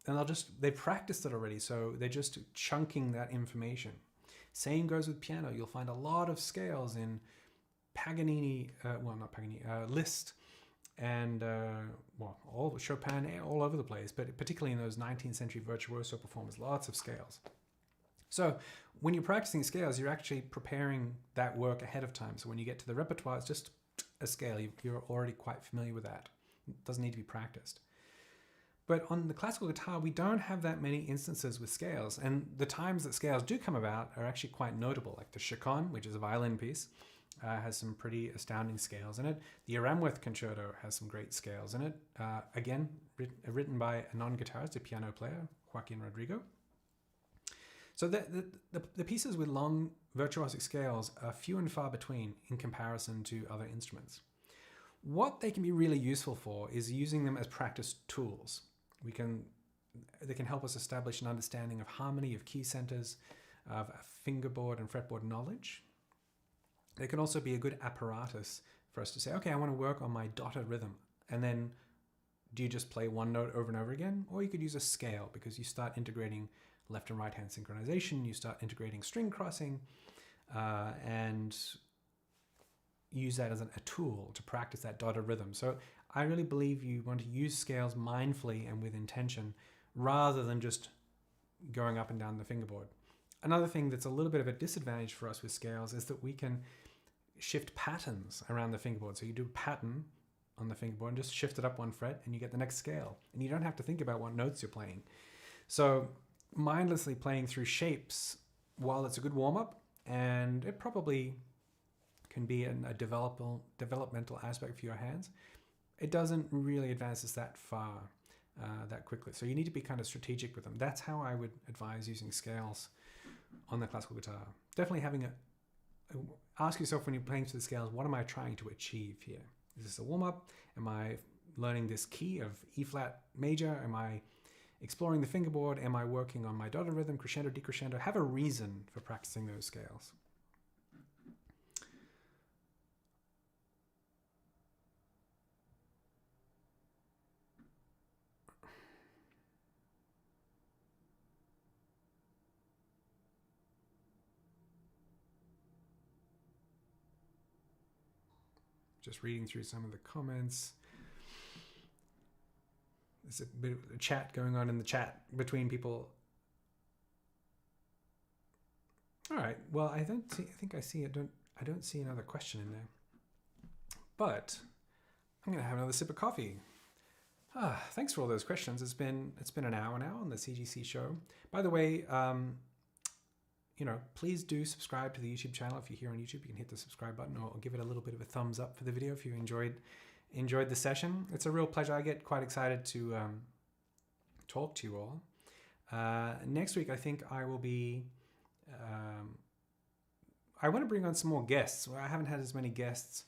and they've practiced it already, so they're just chunking that information. Same goes with piano. You'll find a lot of scales in Paganini, Liszt, and all Chopin, all over the place, but particularly in those 19th century virtuoso performers, lots of scales. So when you're practicing scales, you're actually preparing that work ahead of time. So when you get to the repertoire, it's just a scale. You're already quite familiar with that. It doesn't need to be practiced. But on the classical guitar, we don't have that many instances with scales. And the times that scales do come about are actually quite notable, like the Chaconne, which is a violin piece, has some pretty astounding scales in it. The Aramworth Concerto has some great scales in it. Again, written by a non-guitarist, a piano player, Joaquin Rodrigo. So the pieces with long virtuosic scales are few and far between in comparison to other instruments. What they can be really useful for is using them as practice tools. They can help us establish an understanding of harmony, of key centers, of fingerboard and fretboard knowledge. They can also be a good apparatus for us to say, okay, I want to work on my dotted rhythm. And then do you just play one note over and over again? Or you could use a scale, because you start integrating left and right hand synchronization, you start integrating string crossing, and use that as a tool to practice that dotted rhythm. So I really believe you want to use scales mindfully and with intention, rather than just going up and down the fingerboard. Another thing that's a little bit of a disadvantage for us with scales is that we can shift patterns around the fingerboard. So you do a pattern on the fingerboard and just shift it up one fret and you get the next scale. And you don't have to think about what notes you're playing. So mindlessly playing through shapes, while it's a good warm-up, and it probably can be a developmental aspect for your hands, it doesn't really advance us that far, that quickly. So you need to be kind of strategic with them. That's how I would advise using scales on the classical guitar. Definitely ask yourself when you're playing through the scales, what am I trying to achieve here? Is this a warm-up? Am I learning this key of E flat major? Am I exploring the fingerboard? Am I working on my dotted rhythm, crescendo, decrescendo? Have a reason for practicing those scales. Just reading through some of the comments. There's a bit of a chat going on in the chat between people. All right. Well, I think I see it. I don't see another question in there. But I'm gonna have another sip of coffee. Thanks for all those questions. It's been an hour now on the CGC show. By the way, please do subscribe to the YouTube channel. If you're here on YouTube, you can hit the subscribe button or give it a little bit of a thumbs up for the video if you enjoyed the session. It's a real pleasure. I get quite excited to talk to you all. Next week, I think I will be. I want to bring on some more guests. I haven't had as many guests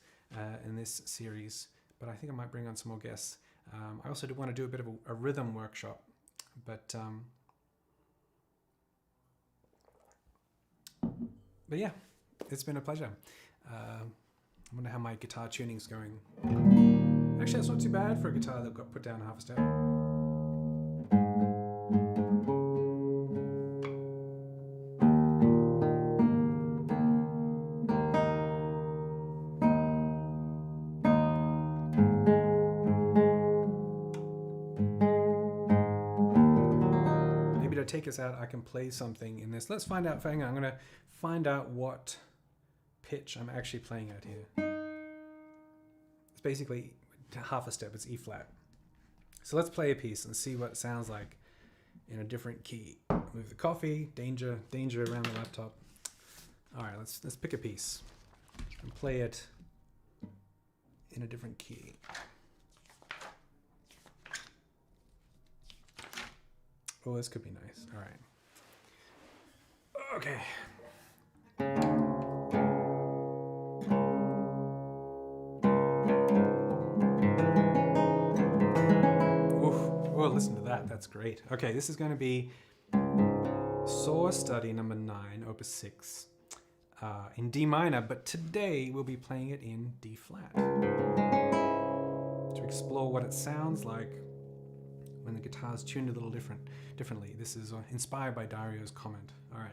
in this series, but I think I might bring on some more guests. I also do want to do a bit of a rhythm workshop, but yeah, it's been a pleasure. I wonder how my guitar tuning's going. Actually, that's not too bad for a guitar that got put down half a step. Take us out, I can play something in this. Let's find out. Hang on, I'm going to find out what pitch I'm actually playing at here. It's basically half a step. It's E flat. So let's play a piece and see what it sounds like in a different key. Move the coffee. Danger around the laptop. All right, let's pick a piece and play it in a different key. Oh, this could be nice. All right. Okay. Oof. Oh, listen to that. That's great. Okay, this is going to be Saw Study number 9, Opus 6, in D minor, but today we'll be playing it in D flat to explore what it sounds like when the guitar is tuned a little differently. This is inspired by Dario's comment. All right.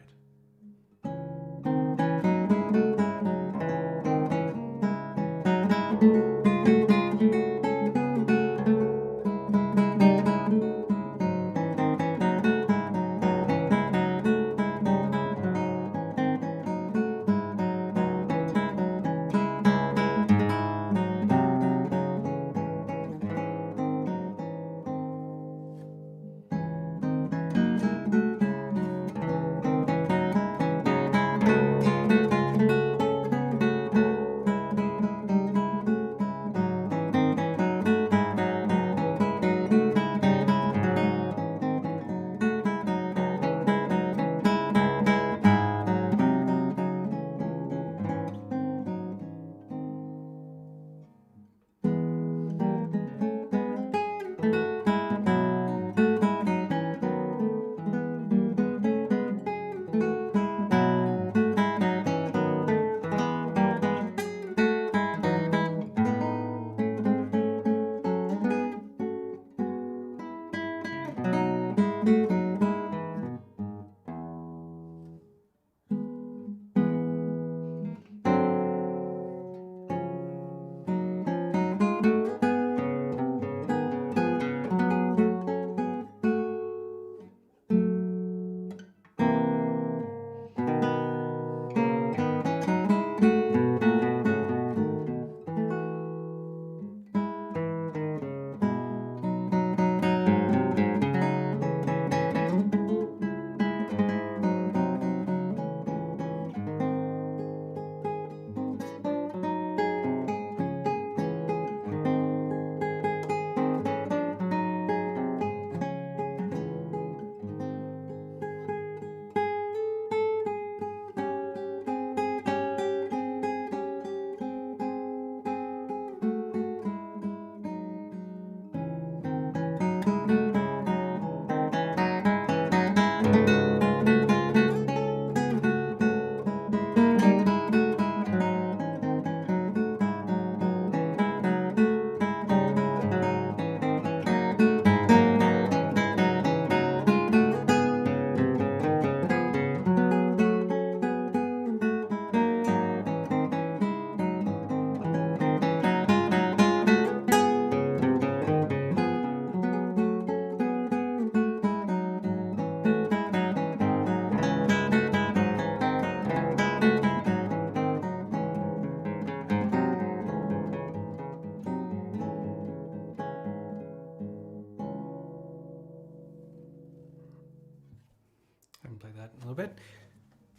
little bit.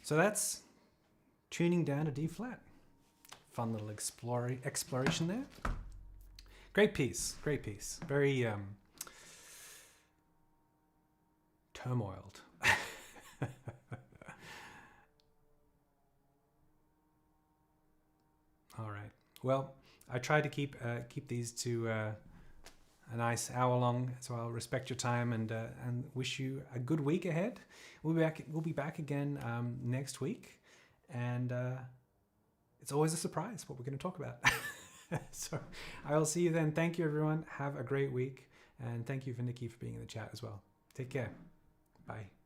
So that's tuning down to D flat. Fun little exploration there. Great piece. Very turmoiled. All right. Well, I try to keep these to a nice hour long, so I'll respect your time and wish you a good week ahead. We'll be back again next week, and it's always a surprise what we're going to talk about. So I'll see you then. Thank you, everyone. Have a great week, and thank you for Nikki for being in the chat as well. Take care. Bye.